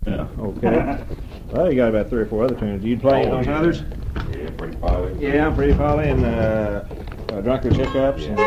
Yeah, okay. Well, you got about 3 or 4 other tunes. Do you play those others? Yeah, Pretty Polly. Yeah, Pretty Polly and Drunkard's Hiccups. And,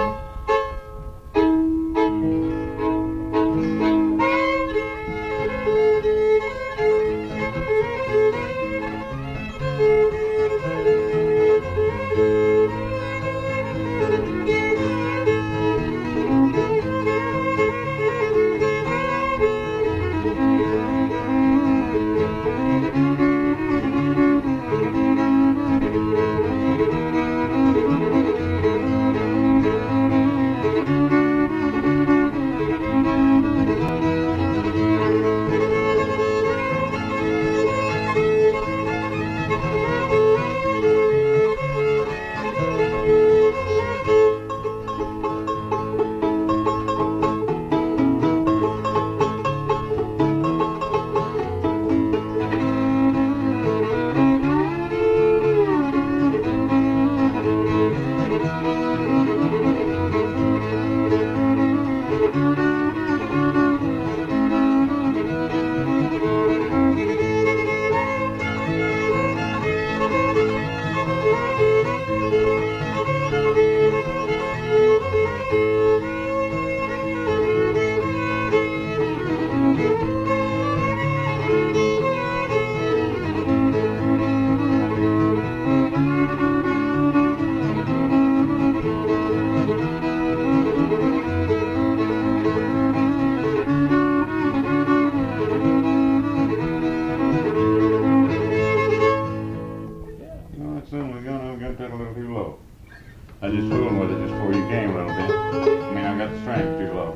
I just fooled with it just before you came a little bit. I mean, I got the strength too low.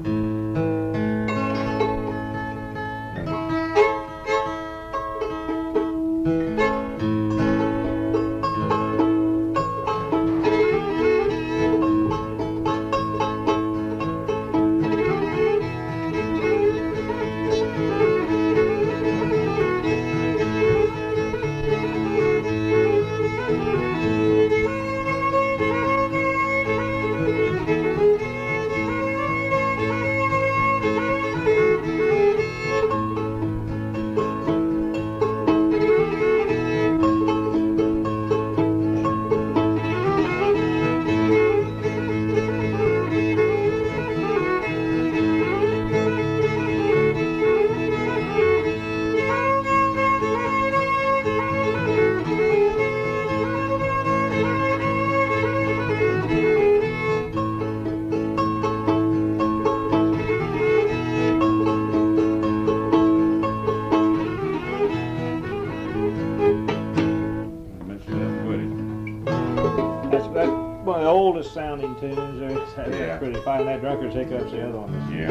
Sounding tunes. That's pretty fine. That Drunkard's Hiccups, the other one. Yeah.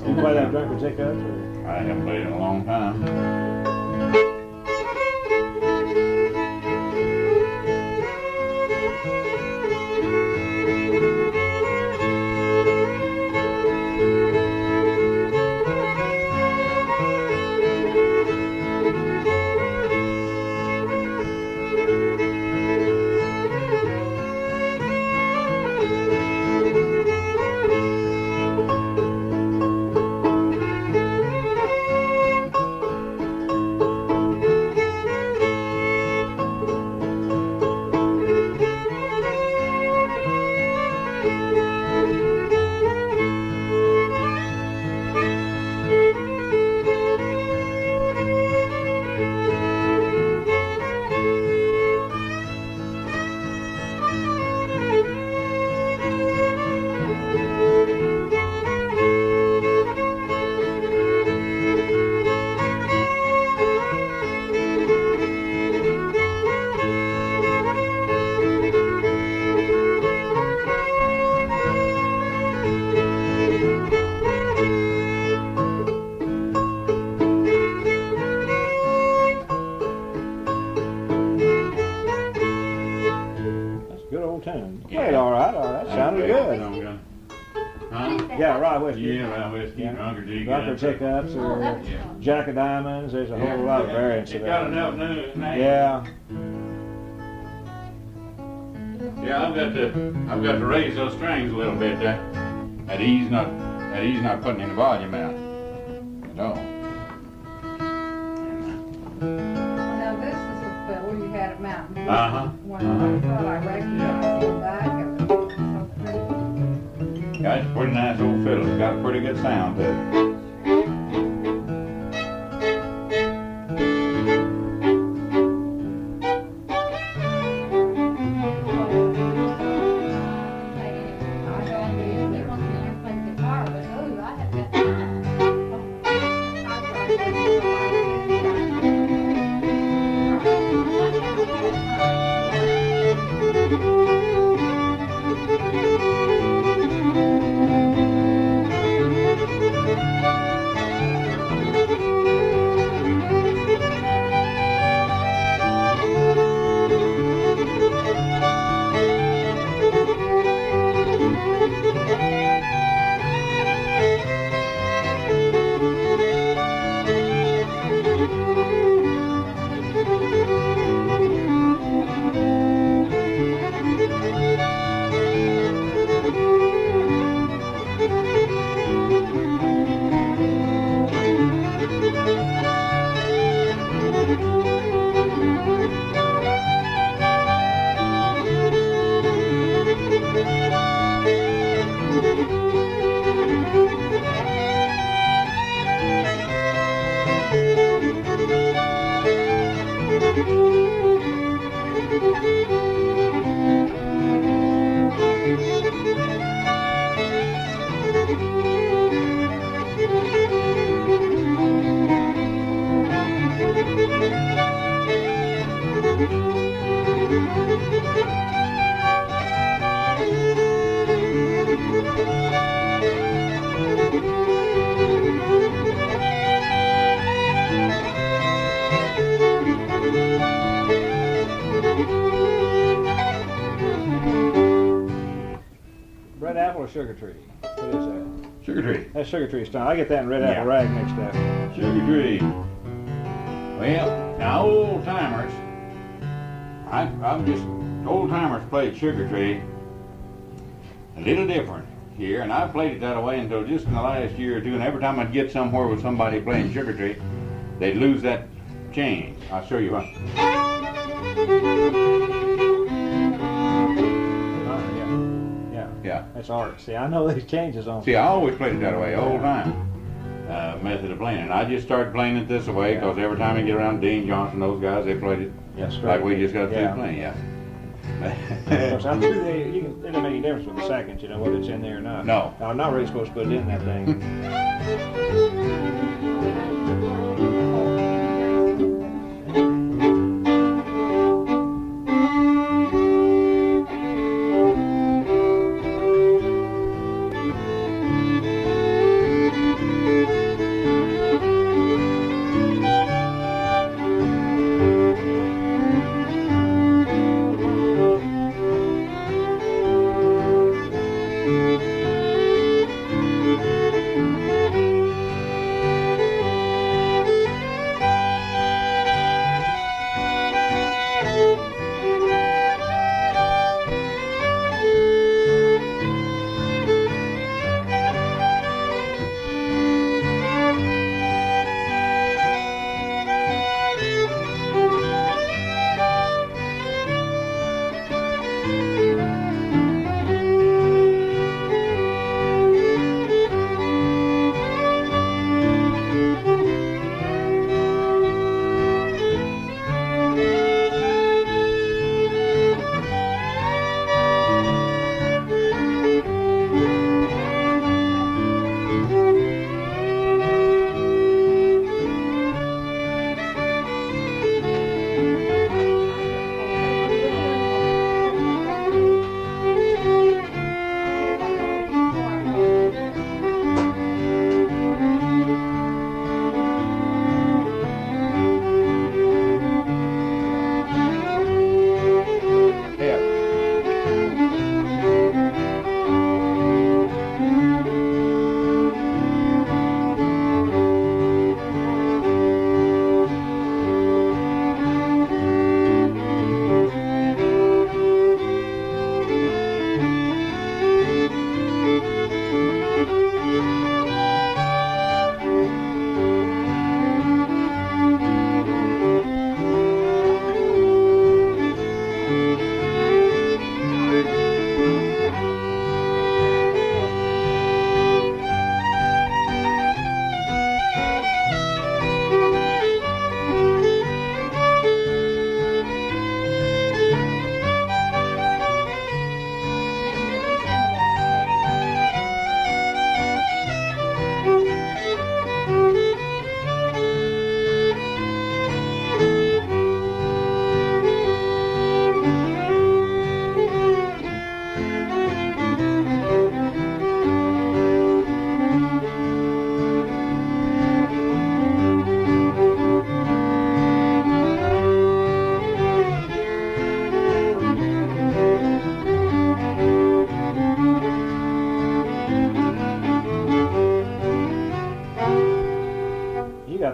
You play that Drunkard's Hiccups? Or? I haven't played it in a long time. Yeah, Rye Whiskey. Yeah, Rye Whiskey, yeah. Drunkard's Hiccups, or Jack of Diamonds. There's a whole lot of variants of that. Got enough new names. Yeah. Yeah, I've got to raise those strings a little bit there. That E's not putting any volume out at all. Well, now this is a fiddle you had at Mountain View. Uh-huh. When I thought I recognized the back of it. So pretty. Yeah, it's a pretty nice old fiddle. It's got a pretty good sound to it. Red apple or sugar tree? What is that? Sugar tree. That's sugar tree style. I get that in red apple rag mixed up. Sugar tree. Well, now old timers, I'm just, old timers played sugar tree a little different here, and I've played it that way until just in the last year or two, and every time I'd get somewhere with somebody playing sugar tree, they'd lose that change. I'll show you what. Yeah. That's art. See, I know these changes on. See, I always played it that way, old time method of playing it. And I just started playing it this way because every time I get around Dean Johnson, those guys, they played it like we just got through playing. Yeah. Of course, I'm sure it doesn't make any difference with the seconds, you know, whether it's in there or not. No. I'm not really supposed to put it in that thing.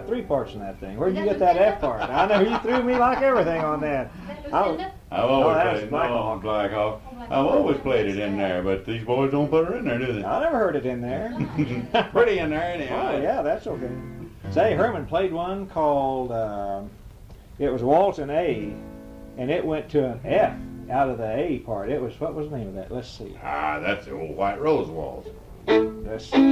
got 3 parts in that thing. Where'd you get that F part? I know you threw me like everything on that. I've always that's played Black no, Hawk. Black Hawk. I've always played it in there, but these boys don't put her in there, do they? I never heard it in there. Pretty in there anyhow. Oh yeah, that's okay. Say, Herman played one called, it was Waltz in A, and it went to an F out of the A part. It was, what was the name of that? Let's see. Ah, that's the old White Rose Waltz. Let's see.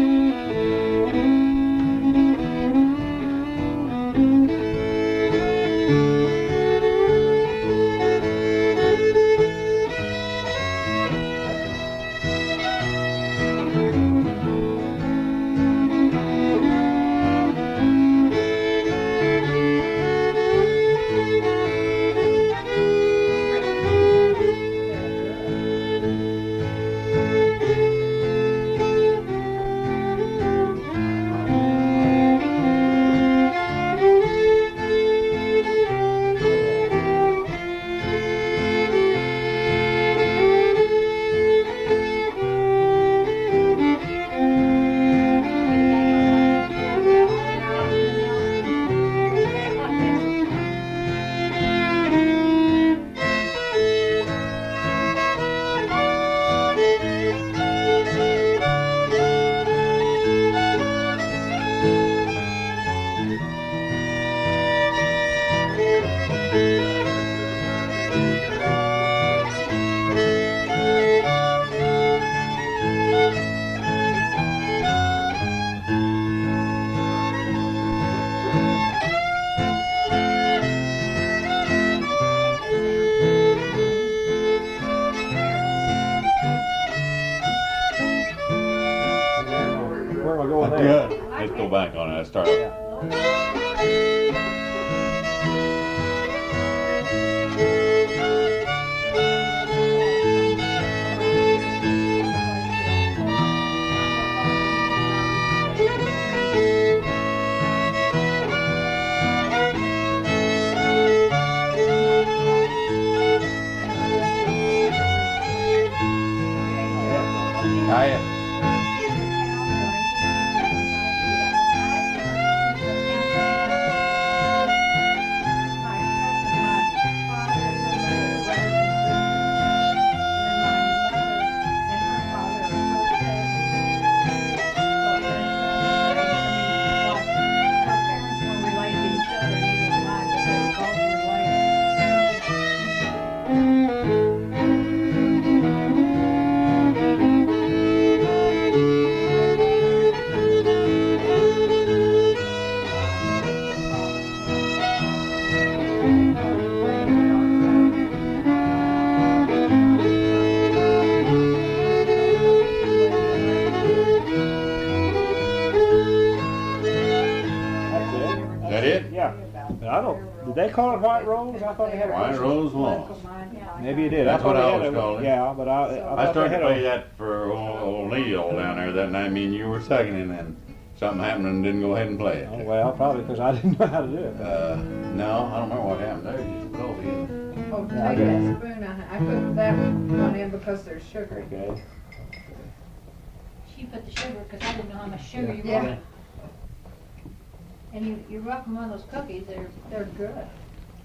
Good. Let's go back on it. Start. Did they call it White Rose? I thought they had a White Rose Waltz. Maybe it did. That's what I was calling it. Yeah, but I started to play that for old Neil down there that night. Me and you were second, and then something happened and didn't go ahead and play it. Oh, well, probably because I didn't know how to do it. No, I don't remember what happened there. You just called in. Oh, take that spoon. I put that one in because there's sugar. Okay. She put the sugar because I didn't know how much sugar you Yeah. wanted. And you rock them on those cookies, they're good.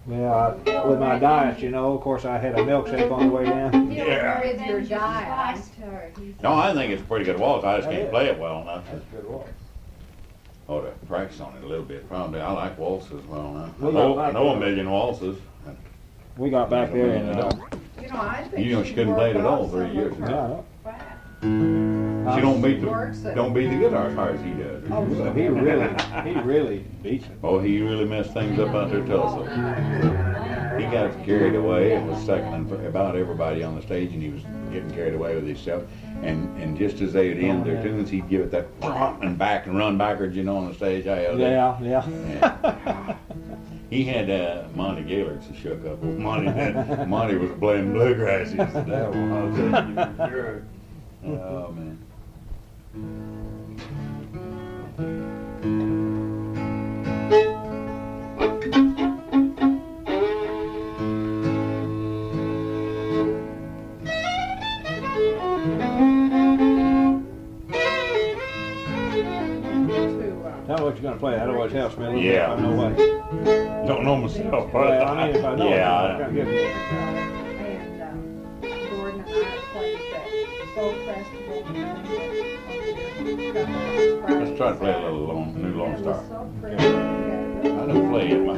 Well, with my diet, you know, of course, I had a milkshake on the way down. Yeah. With your Then diet. you No, I think it's a pretty good waltz. I just can't play it well enough. That's good waltz. Oh, to practice on it a little bit. Probably. I like waltzes well enough. Well, I know a million waltzes. We got back there and You know, I think You know she couldn't play it at all 3 years ago. She don't beat the guitar as hard as he does. Oh, so he really beats it. Oh, he really messed things up out there at Tulsa. He got carried away and was seconding about everybody on the stage, and he was getting carried away with himself. And just as they would end their tunes, he'd give it that and back and run backwards, you know, on the stage. Yeah. He had Monty Gaylords that shook up. Monty was playing bluegrasses. That one, I'll tell you for sure. Oh, man. Tell me what you're going to play. Otherwise, tells me a little Yeah. bit. I know what. Don't know myself. Well, I mean, if I know Yeah, it, I give you. And Gordon and I played that folk festival. let's try to play a little new Lone It Star. was so pretty. Yeah, I don't play it, but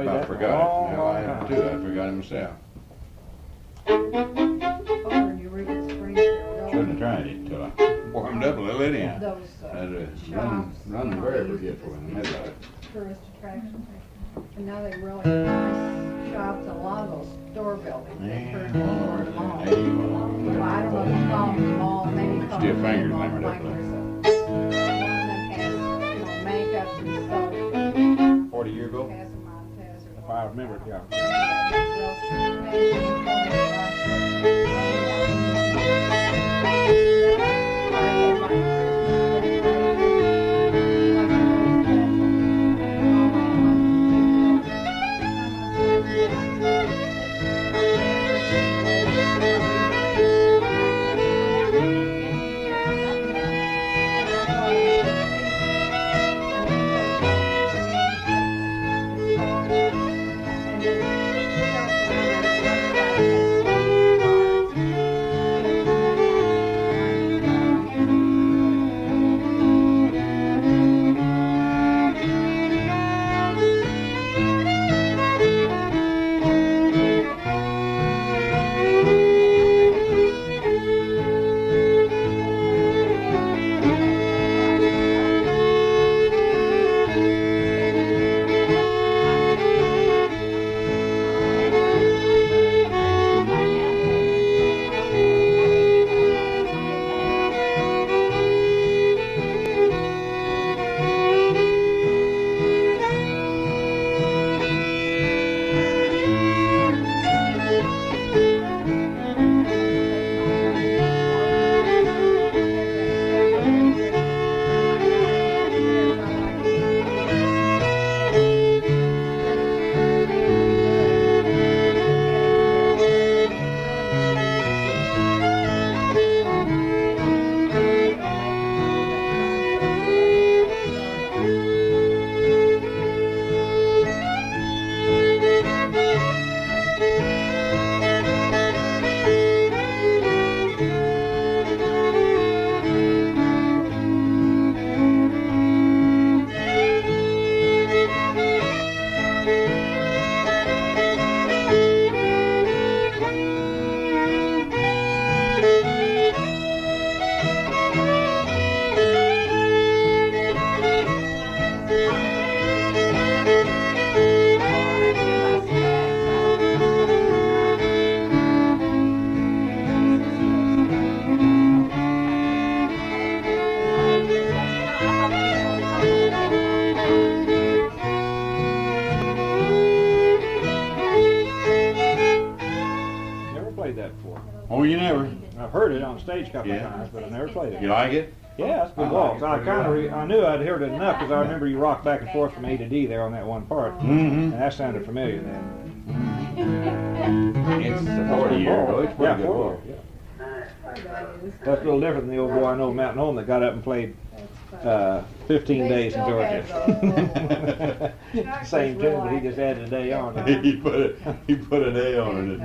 I forgot it. Now I have too. I forgot it myself. over in Eureka Springs, there Shouldn't have were tried it till I warmed up a little anyhow. those Had to shops. run you know, very they used forgetful in the middle of it. tourist attractions. And now they really nice shops, and a lot of those store buildings, they Yeah, turned into well, a mall. hey, well, Well, I don't know if you call them a mall, maybe call Still them fingers a mall, limbered up like there. there's one that has, you know, makeup and stuff. 40 years ago? Has a Montez or If I remember it, yeah. Oh, you never? I've heard it on stage a couple of Yeah. times, but I never played it. You like it? Yeah, that's a I good like waltz. it I pretty kind well. of I knew I'd heard it enough because I remember you rocked back and forth from A to D there on that one part, and that sounded familiar then. It's a 40 year ago. It's pretty good 40 waltz. years, That is. That's a little different than the old boy I know, Mountain Home, that got up and played That's funny. 15 They days in still Georgia. have those. Same tune, but he just added a day on it. he put an A on it.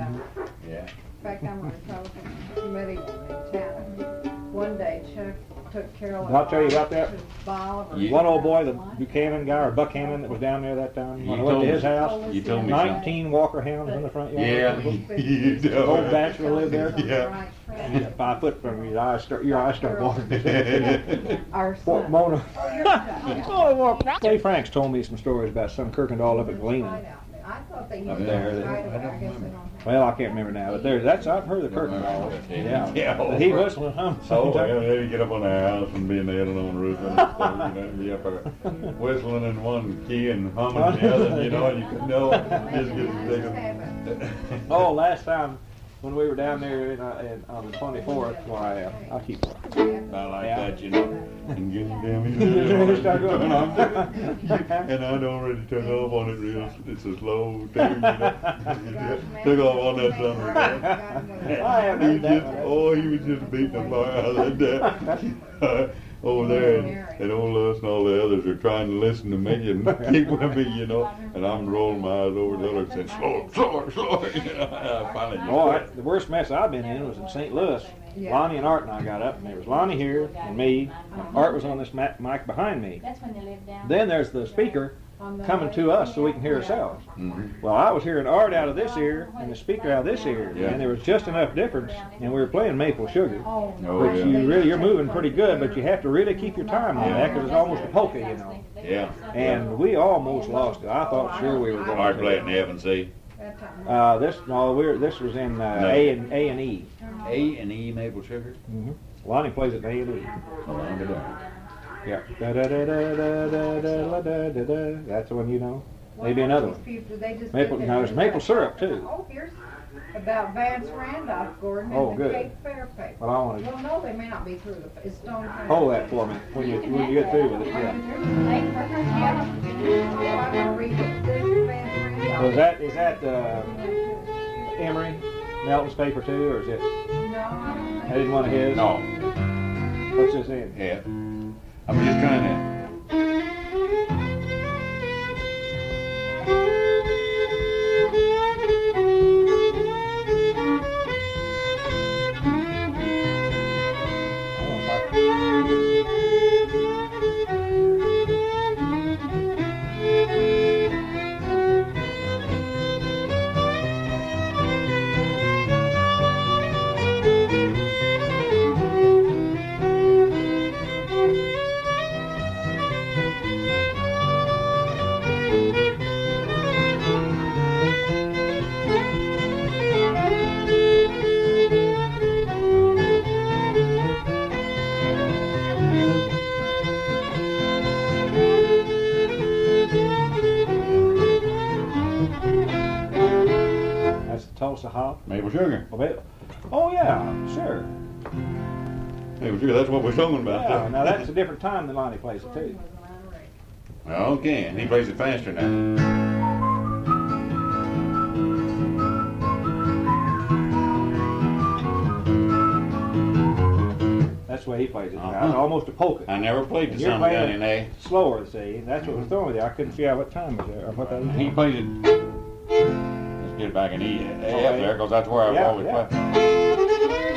Yeah. In fact, I'm on a telephone committee in town. One day Chuck took Carol and I'll tell you about that. to Bob or One old boy, the Buchanan guy, or Buchanan, that was down there that time, when I went to his house, You told me something. 19 Walker hounds in the front yard. Yeah, you The know. old bachelor lived there. Yeah. You got 5 foot from you, your eyes start watering. Our Well, son. Mona. Oh, you're Chuck, Oh, well, Clay Franks told me some stories about some Kirkendall up at Galena. I thought they used Up to there, have they- a title, I don't I guess they remember. don't have. Well, I can't remember now, but I've heard the Kirkendalls. Yeah. Yeah. But he whistling hum. Oh, yeah, they get up on the house and be nailing on the roof and stuff, you know, and be up there whistling in one key and humming the other, you know, and you could know, just get bigger. Oh, last time when we were down there on the 24th, why, I keep. I like Yeah. that, you know, and getting down, You start going. and I'd already turned off on it real, it's a slow tune, you know. Took off on that summer. I haven't He heard that just, one. oh, he was just beating the fire out of that. Over there, and old us and all the others are trying to listen to me and keep with me, you know, and I'm rolling my eyes over the other and saying, slower, you know, I finally just Oh, quit. the worst mess I've been in was in St. Louis. Yeah. Lonnie and Art and I got up, and there was Lonnie here and me. Art was on this mic behind me. That's when they lived down. Then there's the speaker coming to us so we can hear ourselves. Well, I was hearing Art out of this ear and the speaker out of this ear, Yeah. and there was just enough difference, and we were playing Maple Sugar. Oh, Oh, Which yeah. you're moving pretty good, but you have to really keep your time on that because it's almost a polka, you know. Yeah. And we almost lost it. I thought sure we were going Hard to. play it in the F and C. that's This was in A and E. A and E maple sugar. Lonnie plays it in A and E. Yeah. Da da da da da da da da da da. That's the one you know. Maybe another one. Maple. Now there's maple syrup too. Oh, here's about Vance Randolph, Gordon, Oh, and the good. Cape Fair paper. Well, I want to Well, no, they may not be through the, it's Stone. hold that for me when you get through with it. Yeah. Oh, I'm gonna read it. This is Vance Randolph. So is that Emery Melton's paper too, or is it? No, I don't think. I didn't want his. No. What's this in? Yeah. I'm just trying to. That's the Tulsa Hop. Maple sugar. Oh yeah, sure. Maple sugar, that's what we're talking about. Yeah. Now that's a different time than Lonnie plays it too. Okay, and he plays it faster now. That's the way he plays it. Now, it's almost a polka. I never played the You're song playing down it in A. slower, see. That's what was throwing with you. I couldn't figure out what time was there or what that was. He plays it. Let's get it back in E. A up there, because that's where I've Yeah, always yeah. played.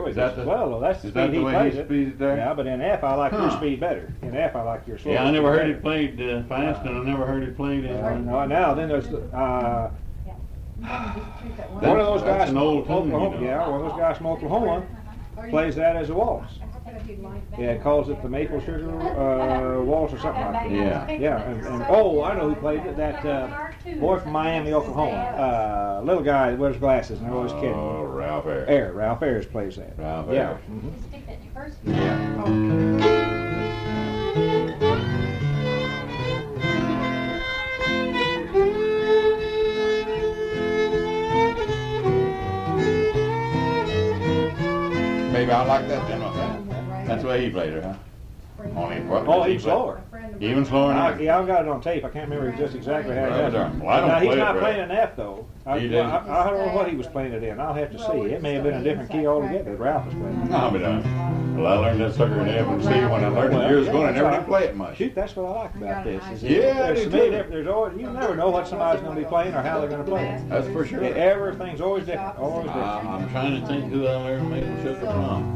enjoy Is that this as the- well, though. That's the Is that speed the he way plays he it. speeds it there? Yeah, but in F, I like your Huh. speed better. In F, I like your slow. Yeah, I never heard speed it played fast, and I never heard it played in. No, now then there's one of those That's guys an from old tune, you Oklahoma. know. Yeah, one of those guys from Oklahoma plays that as a waltz. Yeah, calls it the maple sugar waltz or something like that. Yeah. Yeah, and oh, I know who played it. That boy from Miami, Oklahoma. Little guy that wears glasses and they're always kidding. Oh, Ralph Ayers. Ralph Ayers plays that. Ralph Yeah. Ayers. Mhm. Stick that in your purse. Yeah. Maybe I like that then. That's the way he played it, huh? Only what? Oh, does he he's play? slower. Even slower now? Yeah, I've got it on tape. I can't remember just exactly how Well, it darn. does. Well, I don't Now, he's play it not right. playing an F, though. I He don't didn't? know what he was playing it in. I'll have to see. It may have been a different key altogether that Ralph was playing. No, but well, I learned that sucker in F and C when I learned it years ago, and I never did play it much. Shoot, that's what I like about this. Is Yeah, I there's do so many too. different. There's always, you never know what somebody's going to be playing or how they're going to play it. That's for sure. Everything's always different. Always different. I'm trying to think who I learned maple sugar from.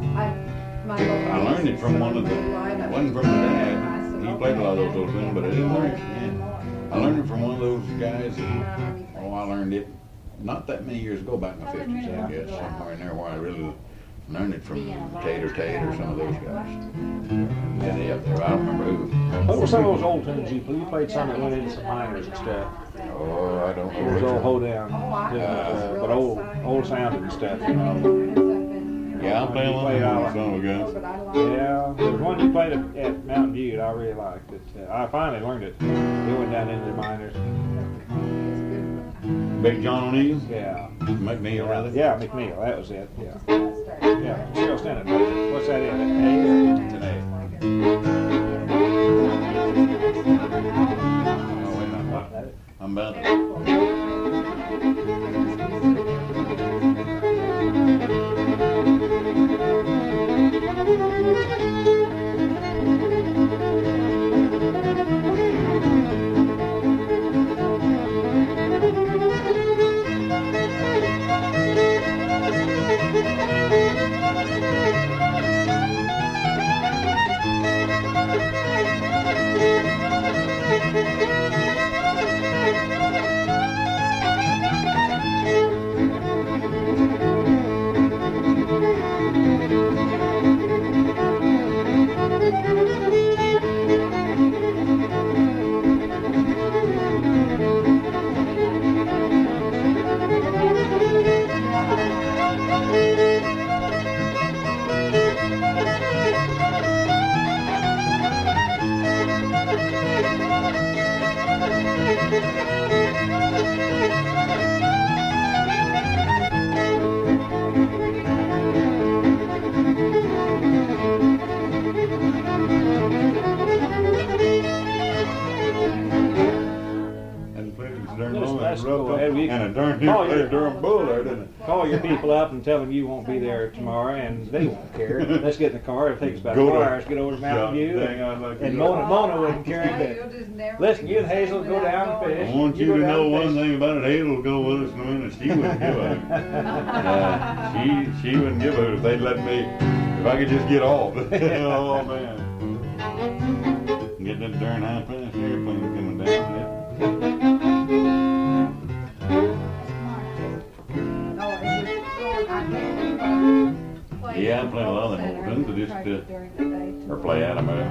I learned it from one of the, wasn't from my dad. He played a lot of those old tunes, but I didn't learn it from him. I learned it from one of those guys that, oh, I learned it not that many years ago, back in the 50s, I guess, somewhere in there where I really learned it from Tate or some of those guys. Yeah, they up there, I don't remember who. What were some of those old tunes you played? You played some that went into some minors and stuff. Oh, I don't know Those which old one. hold down, but old sounding and stuff. You know. Yeah, I'm playing You one played of out. those son of a gun. Yeah, there was one you played at Mountain View that I really liked. That I finally learned it. It went down into the minors. Big John O'Neill? Yeah. McNeil, rather? Yeah, McNeil. That was it. Yeah. Yeah. Cheryl Stennett plays it. What's that in? A or? It's an A. Oh, wait a minute. I'm about to. That's cool. Hey, we- And a darn Call your- Durham bull there, didn't it? Call your people up and tell them you won't be there tomorrow, and they won't care. Let's get in the car. It takes about Go to- 4 hours to get over to Mountain View. Dang, I'd like to And go. Mona wouldn't care anything. Listen, you and Hazel go down and fish. I want you go to down know and one fish. thing about it. Hazel will go with us in a minute. She wouldn't give a hoot. She wouldn't give a hoot if they'd let me, if I could just get off. Oh, man. Get that darn high fast airplane coming down. Yeah, I play a lot of them old tunes. I just, or play out of them.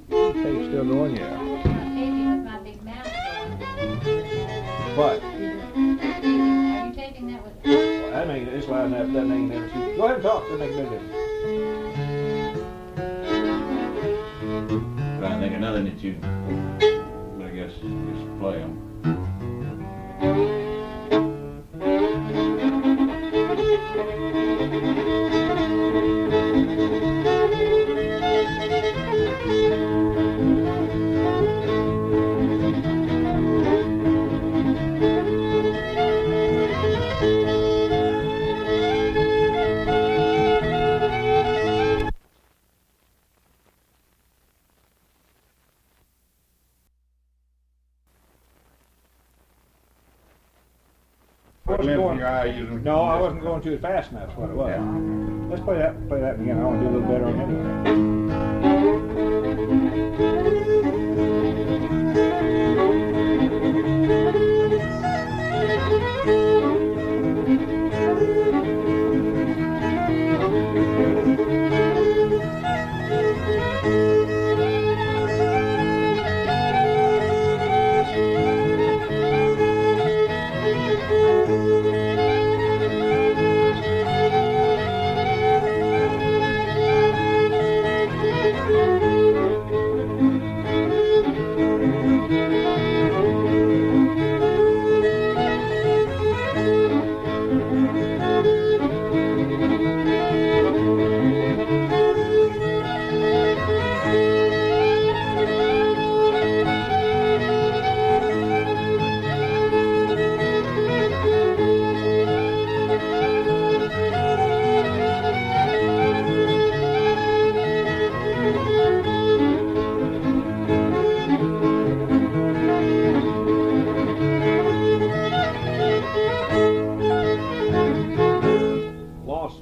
Tape's still going, yeah. I'm taping with my big mouth going. What? Are you taping that with? That ain't, it's loud enough, that ain't never see. Go ahead and talk, that makes no difference. Trying to think of nothing that you, but I guess just play them. wasn't glint going. in your eye using. No, I wasn't going too fast enough. That's what it was. Yeah. Let's play that again. I want to do a little better on it anyway.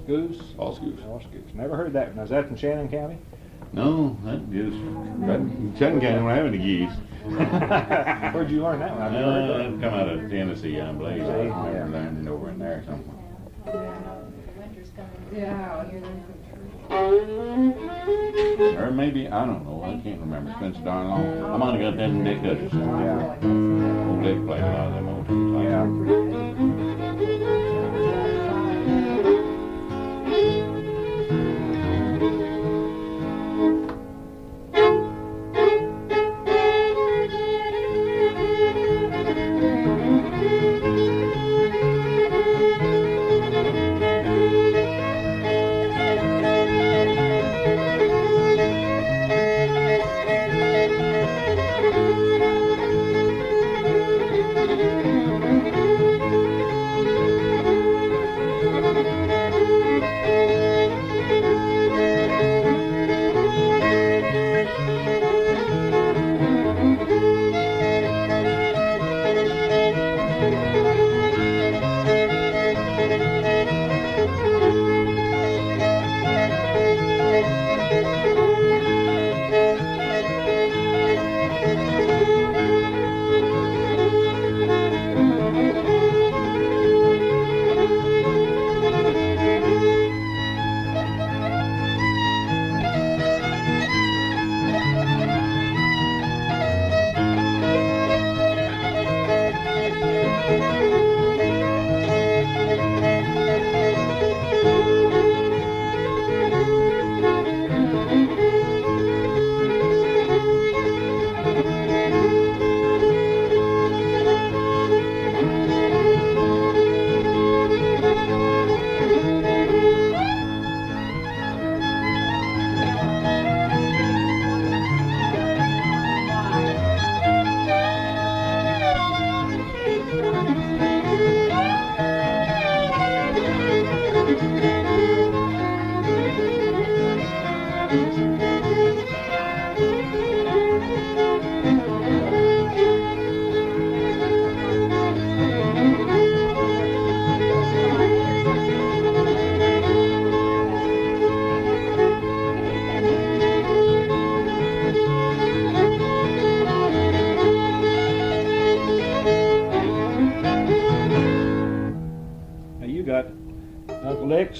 Goose. False Goose. Lost Goose. Never heard that one. Now, is that from Shannon County? No, that is. Shannon County don't have any geese. Where'd you learn that one? I've never heard that. It come out of Tennessee, I believe. I Yeah. remember learning it over in there somewhere. Yeah, I know the winter's coming. Yeah. Or maybe, I don't know, I can't remember. It's been so darn long. I might have got that in Dick Hutchins. Yeah. Old Dick played a lot of them old tunes. Yeah.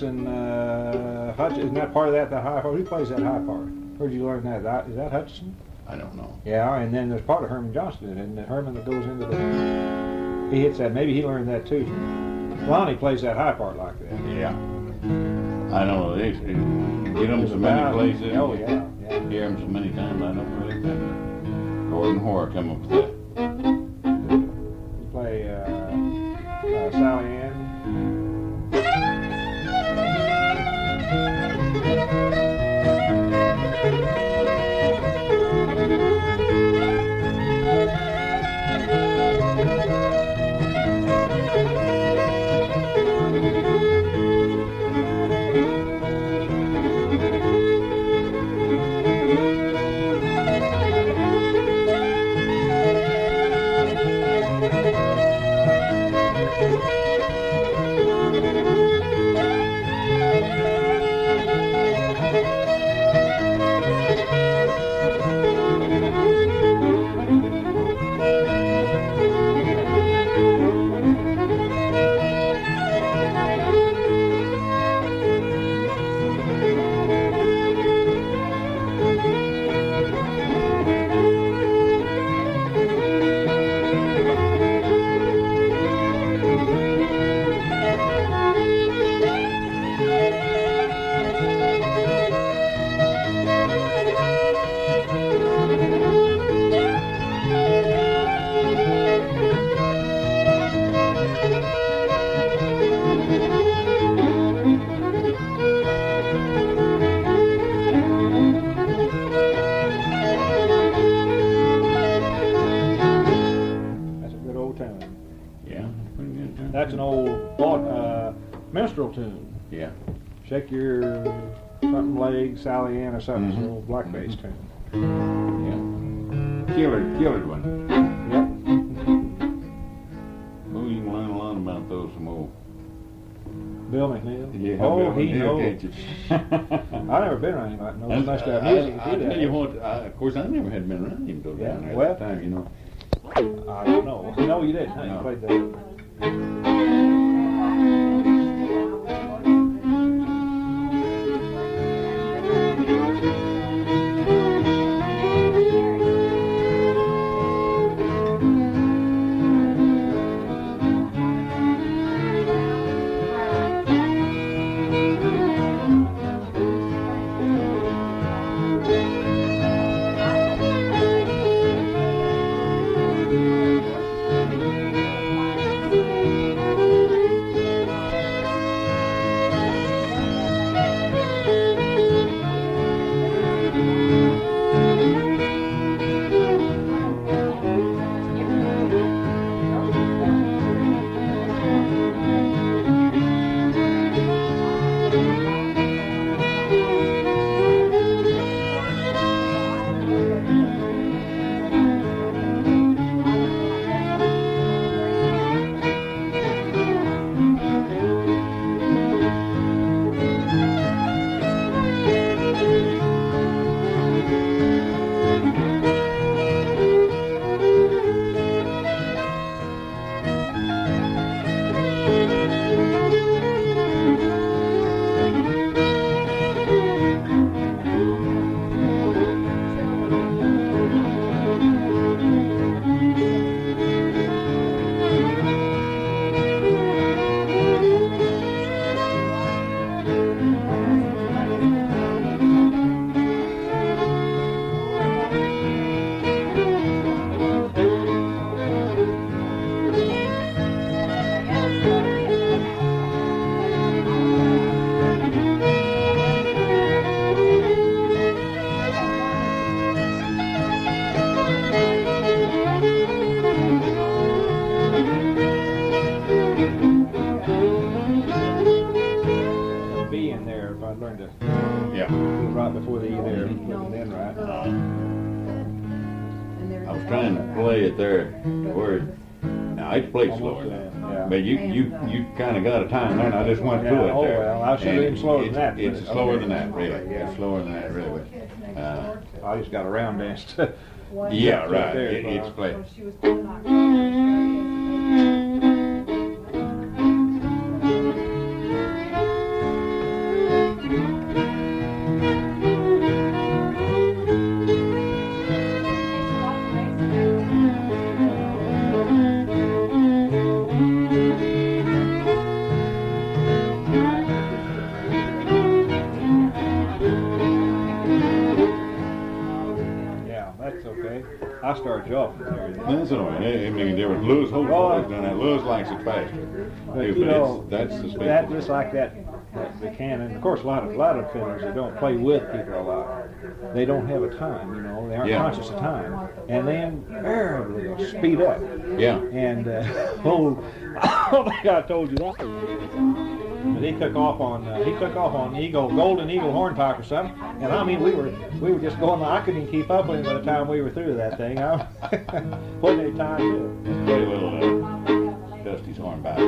And Hutch, isn't that part of that, the high part? Who plays that high part? Where'd you learn that? Is that Hutchison? I don't know. Yeah, and then there's part of Herman Johnston, and Herman that goes into the, he hits that, maybe he learned that too. Lonnie plays that high part like that. Yeah. I know, they get them so many places. Oh, yeah, yeah. Hear them so many times, I don't really think. Gordon Hoare come up with that. You play Sally Ann. That's an old minstrel tune. Yeah. Shake your something leg, Sally Ann or something. It's an old black bass tune. Yeah. Killered one. Yep. Oh, you can learn a lot about those some more. Bill McNeil. Yeah, Oh, Bill he McNeil, knows. can't you? I've never been around him. I know much about music. I tell you what, of course, I never had been around him though down there well, at the time, you know. I don't know. No, you didn't. No. You played the. Right before the E there, and then right. I was trying to play it there where now I played slower, yeah. but you kind of got a time there, and I just went through it oh there. well, I should have been slower than that. It's slower than that, really. Yeah. It's slower than that, really. I just got a round dance. Yeah, right. It's played. I started you off there. That's all right. It makes a difference. Lewis Hope's always done that. Lewis likes it faster. But you know, that's the speed. That just like that McCann. Of course, a lot of fiddlers that don't play with people a lot. They don't have a time. You know, they aren't conscious of time, and then invariably they'll speed up. Yeah. And I think I told you that. But he took off on golden eagle hornpipe or something, and I mean we were just going. I couldn't even keep up with him by the time we were through that thing. Wasn't any time to. Let's play a little Dusty's hornpipe.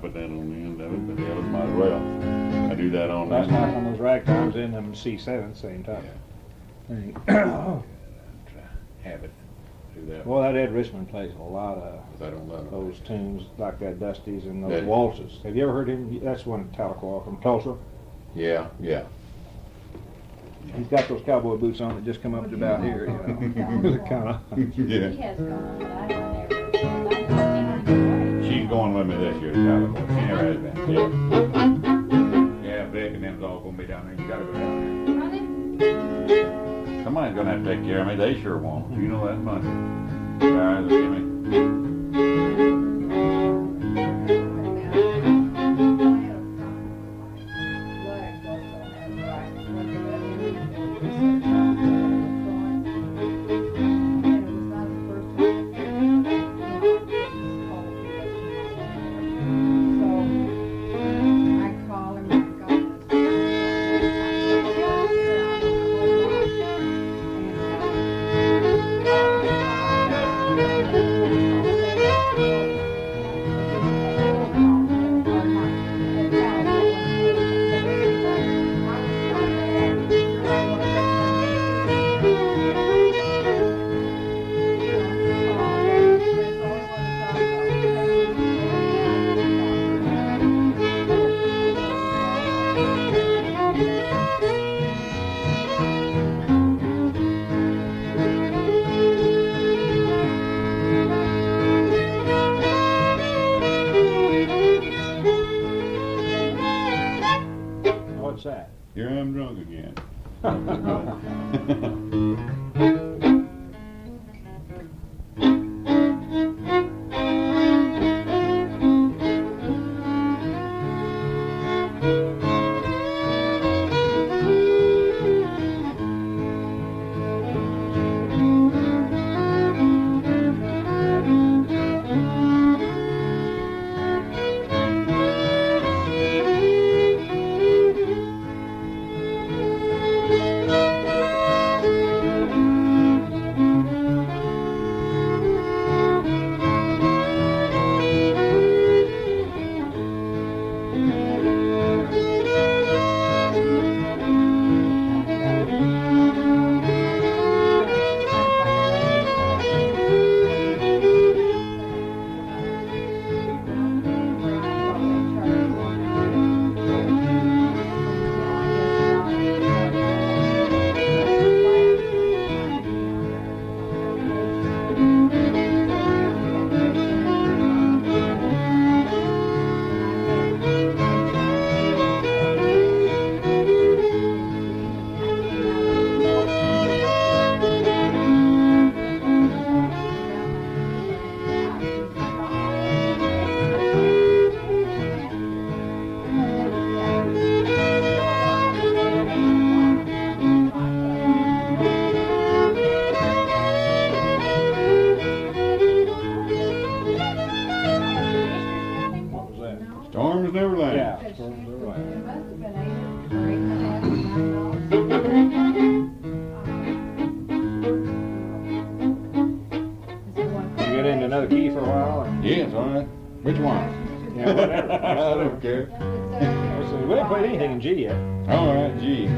put that on the end of it, but hell, it might as well. I do that on Last that. night on those ragtimes in them C7 at the same time. Have it. Do that. Well, that Ed Richmond plays a lot of I don't know. those tunes like that Dusty's and those That- waltzes. Have you ever heard him? That's one Tahlequah from Tulsa. Yeah, yeah. He's got those cowboy boots on that just come up to about here, you know. Kind of. Yeah. He has gone, but I don't ever, I don't think She's going with me this year, Tyler. She never has been. Yeah. Yeah, Beck and them's all gonna be down there. You gotta go down Are there. Somebody's gonna have to take care of me. They sure won't. You know that much. Guys, give me. What's that? Here I'm drunk again. another key for a while? Or? Yes, all right. Which one? Yeah, whatever. I don't care. We haven't played anything in G yet. All right, G.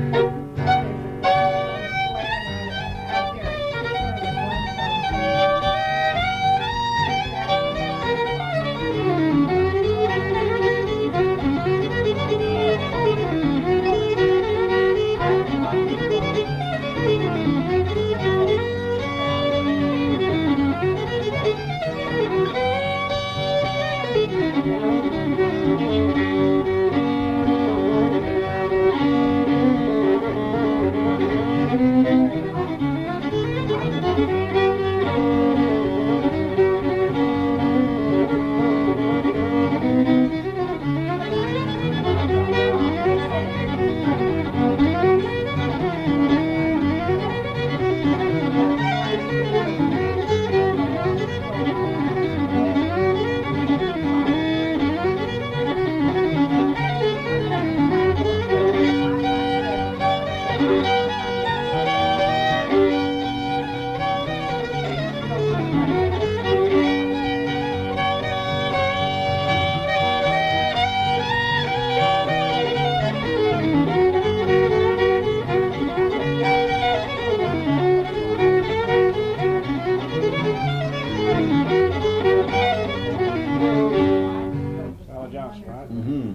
house, right? Mm-hmm.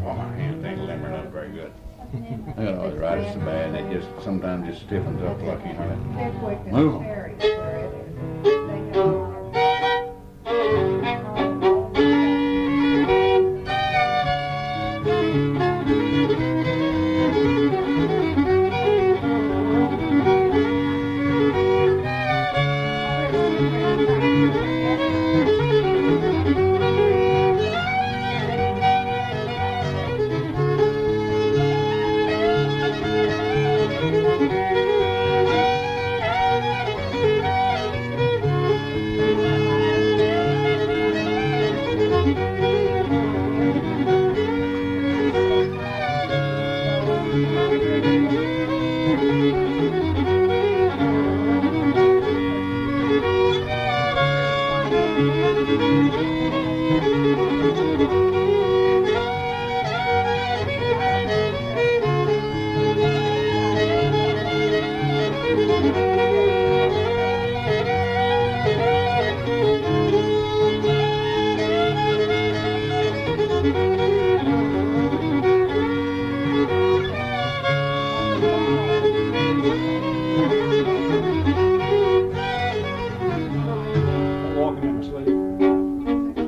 Oh, my hands ain't limbering up very good. I don't always ride it so bad, it just sometimes just stiffens up like you know. They're quick and Move 'em. very where it is. They go. I'm walking in my sleep.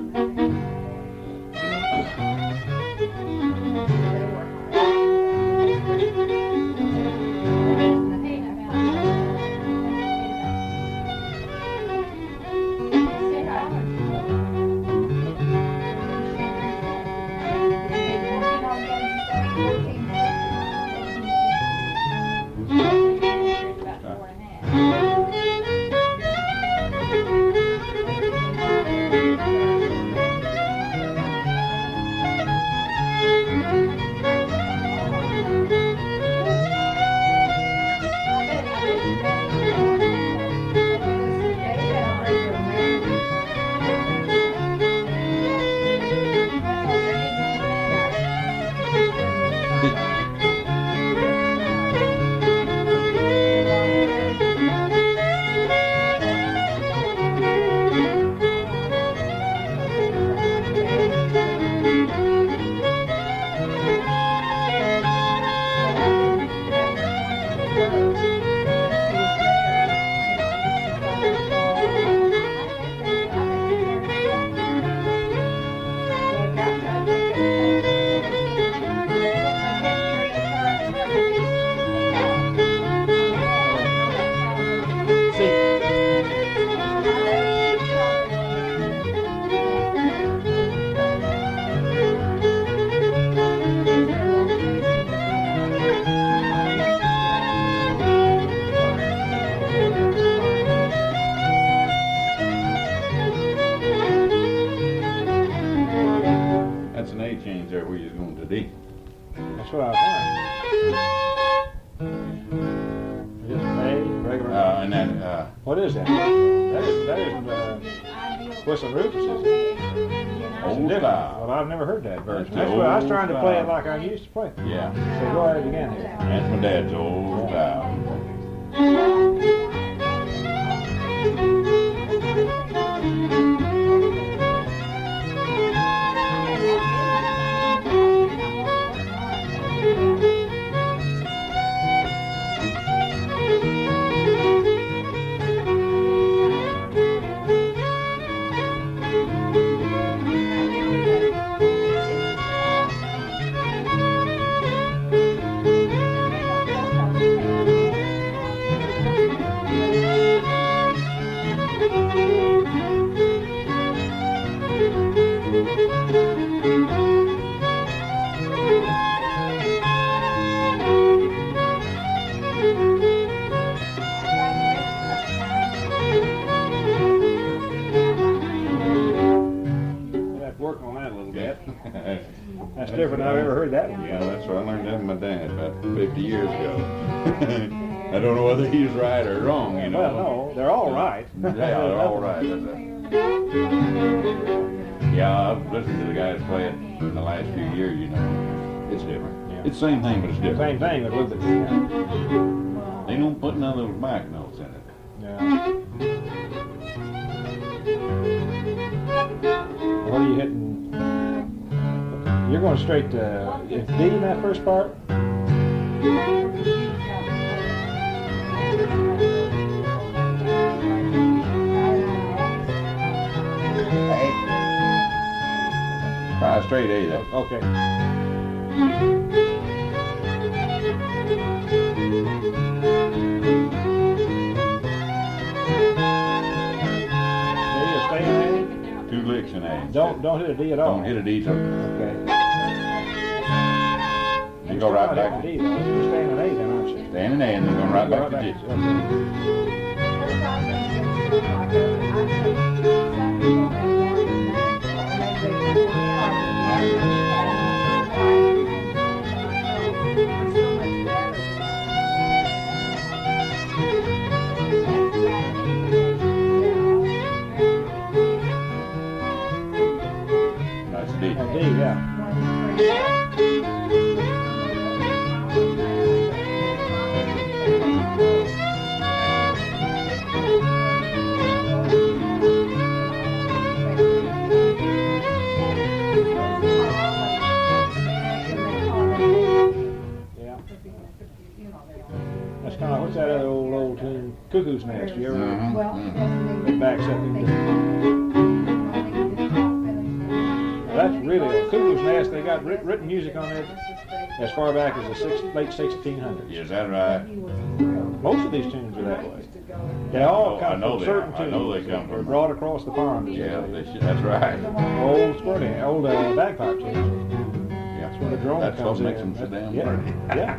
That's an A change there where you're going to D. That's what I was wondering. Just A, regular. And then, What is that? That isn't Whistle Rufus, is it? old Different. style. Well, I've never heard that version. That's That's what I was old trying to play it style. like I used to play. Yeah, So go ahead again here. that's my dad's old style. We'll have to work on that a little bit. That's different than I've ever heard that one. Yeah, that's what I learned that from my dad about 50 years ago. I don't know whether he's right or wrong, you know. Well, no, they're all right. Yeah, they're all right. Yeah, I've listened to the guys play it in the last few years, you know. It's different. Yeah. It's the same thing, but it's different. Same thing, but a little bit different. They don't put none of those back notes in it. Yeah. What are you hitting? You're going straight to is D in that first part? Try straight A then. Okay. D is stay in A? 2 licks in A. Don't hit a D at all. Don't hit a D to Okay. You go right back. D, though. You're staying in A then, aren't you? Staying in A and then going right back to D. That's D. D, yeah. That's kind of, what's that other old tune? Cuckoo's Nest. You ever? It backs up into. That's really old. Cuckoo's Nest. They got written music on it as far back as the late 1600s. Is that right? Most of these tunes are that way. They all come from certain tunes. I know they come They're from. brought across the pond. Yeah, that's right. Old squirting, old bagpipe tunes. Yeah. That's where the drone That's comes what in. makes them so damn Yeah. pretty. Yeah.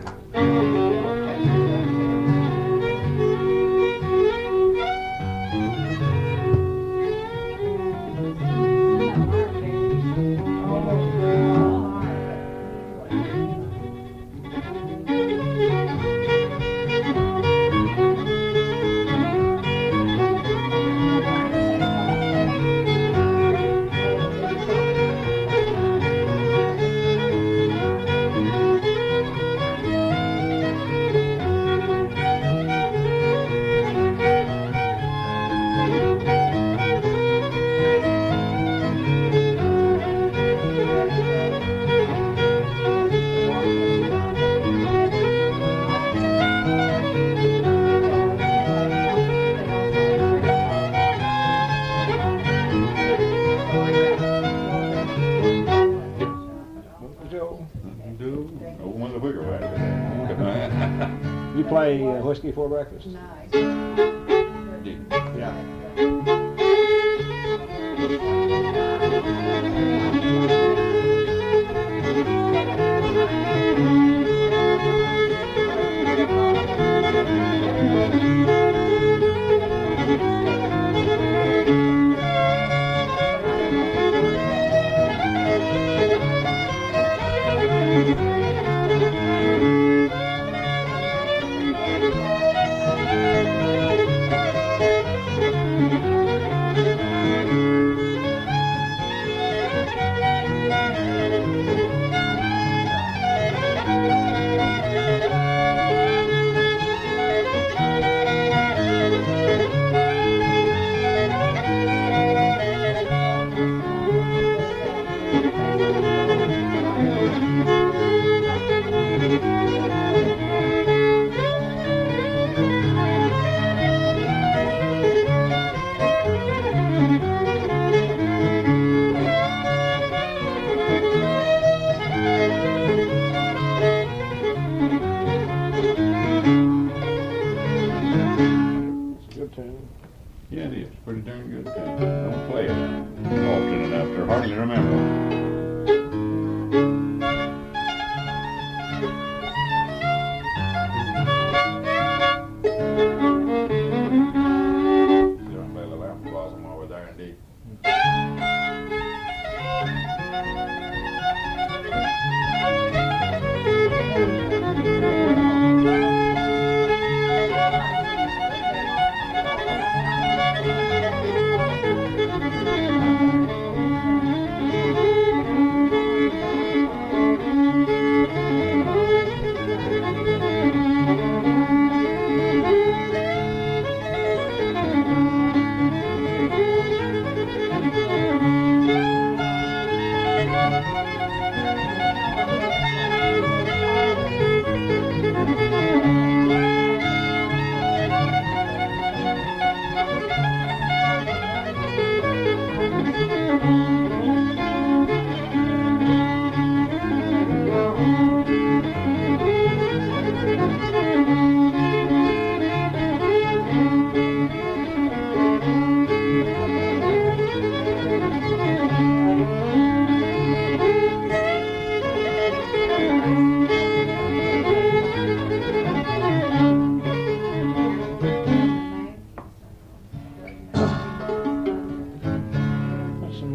You play whiskey for breakfast? Nice. Yeah. Yeah, it is. Pretty darn good. Don't play it often enough to hardly remember.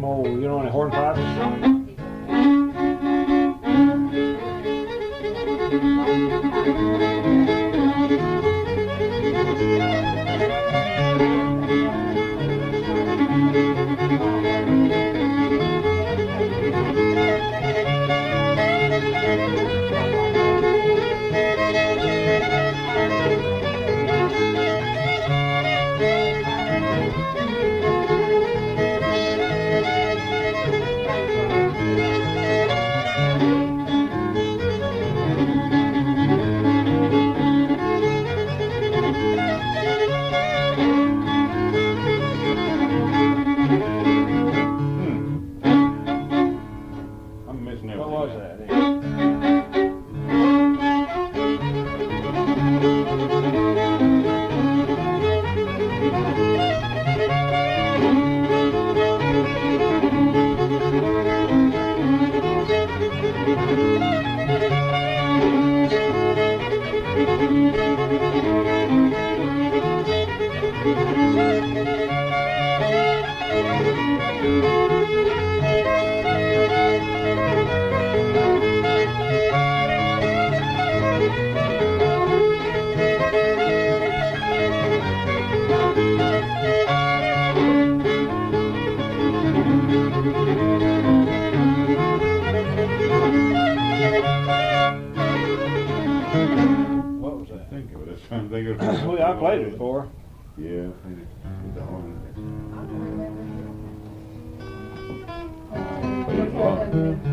them old, you know, any hornpipes? What was that? What was that? Think of it. That's I'm thinking of. Well, I played it before. Yeah, I played it with the horn. I don't remember.